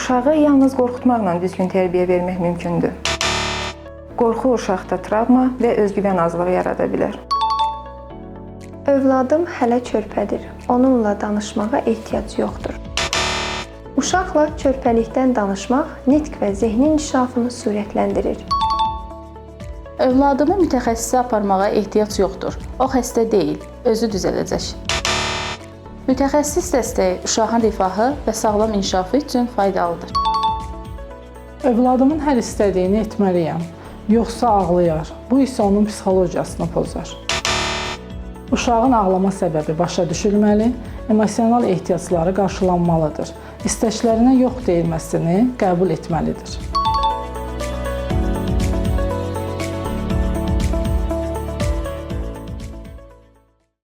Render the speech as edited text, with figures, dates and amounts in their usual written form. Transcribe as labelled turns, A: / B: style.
A: Uşağı yalnız qorxutmaqla düzgün tərbiyə vermək mümkündür. Qorxu uşaqda travma və özgüvən azlığı yarada bilər.
B: Övladım hələ körpədir. Onunla danışmağa ehtiyac yoxdur. Uşaqla körpəlikdən danışmaq nitq və zehni inkişafını sürətləndirir.
C: Övladımı mütəxəssisə aparmağa ehtiyac yoxdur. O xəstə deyil, özü düzələcək. Mütəxəssis dəstəyi uşağın rifahı və sağlam inkişafı üçün faydalıdır.
D: Övladımın hər istədiyini etməliyəm, yoxsa ağlayar. Bu isə onun psixologiyasını pozar. Uşağın ağlama səbəbi başa düşülməli, emosional ehtiyacları qarşılanmalıdır. İstəklərinə yox deyilməsini qəbul etməlidir.